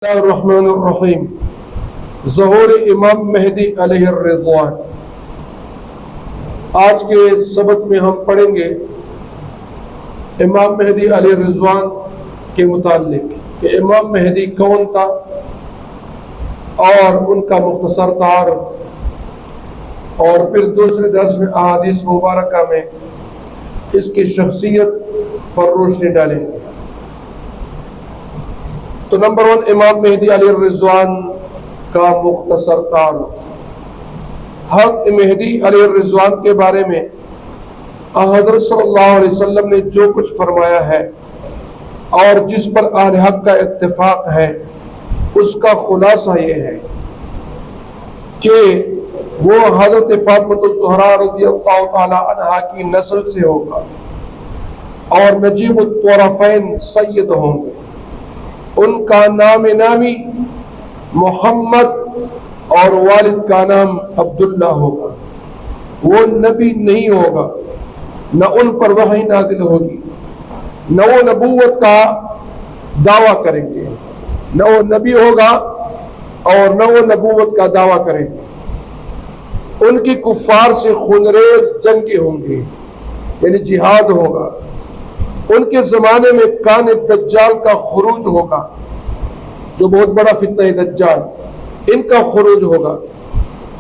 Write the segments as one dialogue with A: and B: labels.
A: اللہ الرحمن الرحیم۔ ظہور امام مہدی علیہ الرضوان۔ آج کے سبق میں ہم پڑھیں گے امام مہدی علیہ الرضوان کے متعلق کہ امام مہدی کون تھا اور ان کا مختصر تعارف، اور پھر دوسرے درس میں احادیث مبارکہ میں اس کی شخصیت پر روشنی ڈالیں گے۔ تو نمبر 1، امام مہدی علیہ الرضوان کا مختصر تعارف۔ حضرت مہدی علیہ الرضوان کے بارے میں حضرت صلی اللہ علیہ وسلم نے جو کچھ فرمایا ہے اور جس پر اہل حق کا اتفاق ہے، اس کا خلاصہ یہ ہے کہ وہ حضرت فاطمہ الزہرا رضی اللہ تعالی عنہا کی نسل سے ہوگا اور نجیب الطرفین سید ہوں گے۔ ان کا نام نامی محمد اور والد کا نام عبداللہ ہوگا۔ وہ نبی نہیں ہوگا، نہ ان پر وحی نازل ہوگی، نہ وہ نبوت کا دعویٰ کریں گے، نہ وہ نبی ہوگا اور نہ وہ نبوت کا دعویٰ کریں گے۔ ان کی کفار سے خونریز جنگیں ہوں گی، یعنی جہاد ہوگا۔ ان کے زمانے میں کان دجال کا خروج ہوگا، جو بہت بڑا فتنہ ہے دجال، ان کا خروج ہوگا،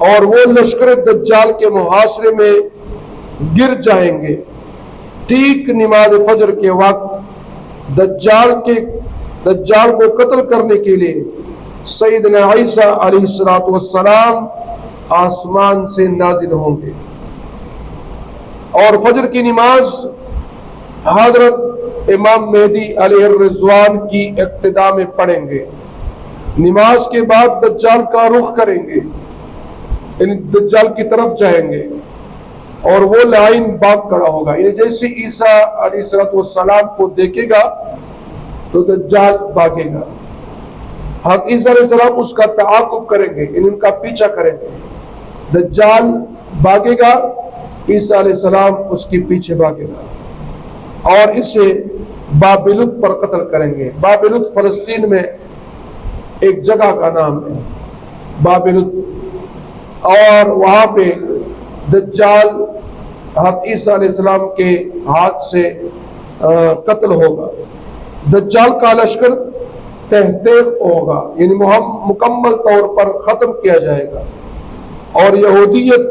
A: اور وہ لشکر دجال کے محاصرے میں گر جائیں گے۔ ٹھیک نماز فجر کے وقت دجال کو قتل کرنے کے لیے سیدنا عیسیٰ علیہ السلام آسمان سے نازل ہوں گے، اور فجر کی نماز حضرت امام مہدی علیہ الرضوان کی اقتداء میں پڑھیں گے۔ نماز کے بعد دجال کا رخ کریں گے، یعنی دجال کی طرف جائیں گے، اور وہ لائن باغ کھڑا ہوگا، یعنی جیسے عیسیٰ علیہ السلام کو دیکھے گا تو دجال بھاگے گا۔ حضرت عیسیٰ علیہ السلام اس کا تعاقب کریں گے، یعنی ان کا پیچھا کریں گے۔ دجال بھاگے گا، عیسیٰ علیہ السلام اس کے پیچھے بھاگے گا، اور اسے بابلت پر قتل کریں گے۔ بابلت فلسطین میں ایک جگہ کا نام ہے، بابلت، اور وہاں پہ دجال حضرت عیسیٰ علیہ السلام کے ہاتھ سے قتل ہوگا۔ دجال کا لشکر تحقیق ہوگا، یعنی مکمل طور پر ختم کیا جائے گا، اور یہودیت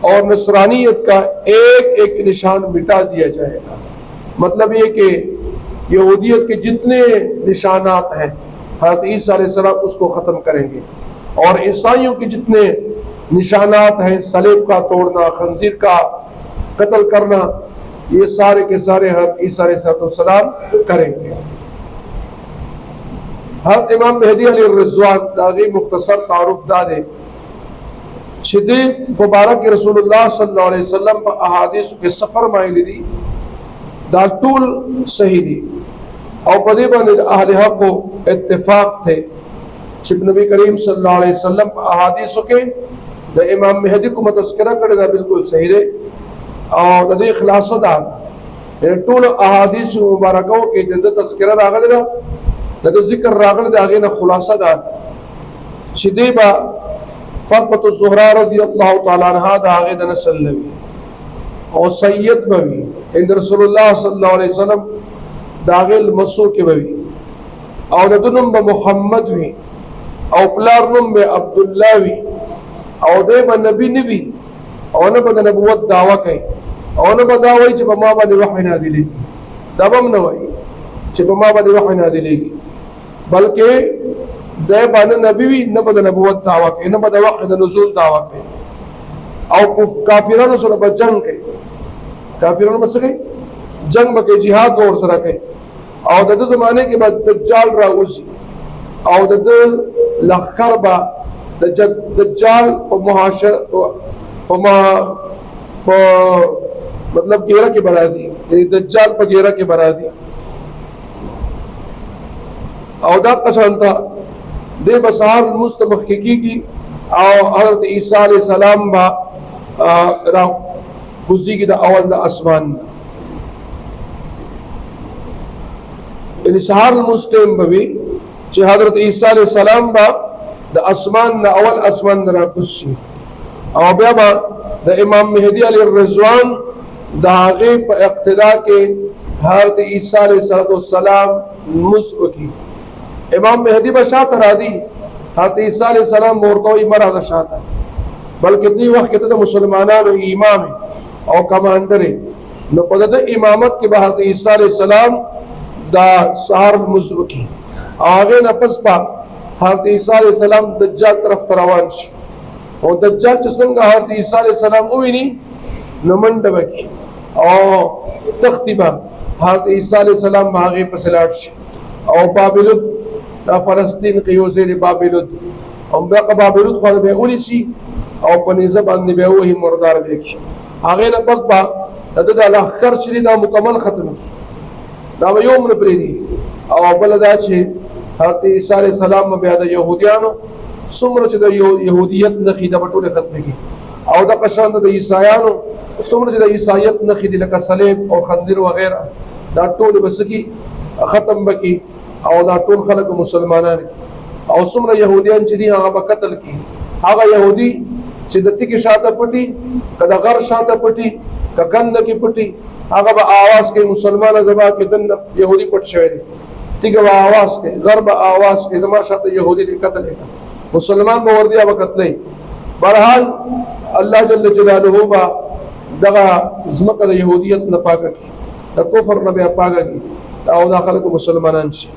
A: اور نصرانیت کا ایک ایک نشان مٹا دیا جائے گا۔ مطلب یہ کہ یہودیت کے جتنے نشانات ہیں حضرت عیسیٰ علیہ السلام اس کو ختم کریں گے، اور عیسائیوں کے جتنے نشانات ہیں، صلیب کا توڑنا، خنزیر کا قتل کرنا، یہ سارے کے سارے حضرت عیسیٰ علیہ السلام کریں گے۔ حضرت امام مہدی علیہ الرضوان داغی مختصر تعارف دادے چھدے مبارک رسول اللہ صلی اللہ علیہ وسلم پر احادیث کے سفر مائلی دی دا طول صحیح دی، اور پدی بن اہل حق کو اتفاق تھے چب نبی کریم صلی اللہ علیہ وسلم پر احادیث کے دا امام مہدی کو متذکرہ کرے دا بالکل صحیح دے، اور دا خلاصہ دا یعنی طول احادیث مبارکوں کے جد تذکرہ راغل دا ذکر راغل دا آگے نا خلاصہ دا چھدی با فاطمہ الزہرا رضی اللہ تعالیٰ عنہ دا آگے دا نسل نبی اور سید بوی اند رسول اللہ صلی اللہ علیہ وسلم داغل مسو کے بوی، اور دنم با محمد وی، او پلار نم با عبداللہ وی، او دے با نبی نوی، او نبا دا نبوت دعویٰ کئی، او نبا دعوی چپا ما با دی وحی نازلے گی، دبم نوائی چپا ما با دی وحی نازلے گی، بلکہ دے با نبی وی نبا دا نبوت دعویٰ کئی، نبا دا وحی دا نزول دعویٰ کئی، او کافرانو سر با جنگ کئی، کافرانو بس گئی جنگ بکے، جہاد دور سر کئی، او دا زمانے کے بعد دجال را اسی، او دا لخکر با دجال پا محاشر مطلب گیرہ کے برازی، یعنی دجال پا گیرہ کے برازی، او دا قشان تھا دے بسار مستمخیقی کی، او حضرت عیسیٰ علیہ السلام با را گزی کی دا اول دا اسمان، یعنی سہار المسلم بوی چې حضرت عیسی علیه السلام با د اسمان نه اول اسمان نه راکوز شي او بیا به د امام مهدي علیه الرضوان د هغې په اقتدا کې حضرت عیسی علیه السلام مس وکړي. امام مهدي به شاته راځي، حضرت عیسی علیه السلام ورته وایي مه راځه شاته، بلکې دې وخت کې ته د مسلمانانو امام او کمانډر یې، نو په د امامت کې به حضرت عیسی علیه السلام دا سهار لمونځ وکړي او هغې نه پس به حضرت عیسی علیه السلام دجال طرف ته روان شي او دجال چې څنګه حضرت عیسی علیه السلام وویني نو منډه به کړي او تختی به حضرت عیسی علیه السلام به هغې پسې لاړ شي او بابلود دا فلسطین کې یو ځای دی بابلود، او بیا بابلود خو به یې ونیسي او په نیزه باندې به یې ووهي مردار به یې کړي. هغې نه پس به د ده دا لښکر چې دی دا مکمل ختم کړي، دا به یو هم نه پرېږدي. او بله دا چې حضرت عیسی علیه السلام بیا د یهودیانو څومره چې د یهودیت نښې دا به ټولې ختمې کړي او دغه شان د عیسایانو څومره چې د عیسایت نښې دي لکه صلیب او خنزیر وغیره دا ټولې به څه کړي ختم به کړي او دا ټول خلک مسلمانان کړي او څومره یهودیان چې دي هغه به قتل کړي. هغه یهودي چې د تیږې شاته پټي که د غر شاته پټي که کنده کې پټي هغه به آواز کوي مسلمانه زما کې دننه یهودي پټ شوی دی، تیږه به آواز کوي، غر به آواز کوي زما شاته یهودي دی قتل یې، مسلمان به ورځي به قتلی. بهرحال الله جل جلاله به دغه ځمکه د یهودیت نه پاکه کړي، د کفر نه بیا پاکه کړي او دا خلک مسلمانان شي.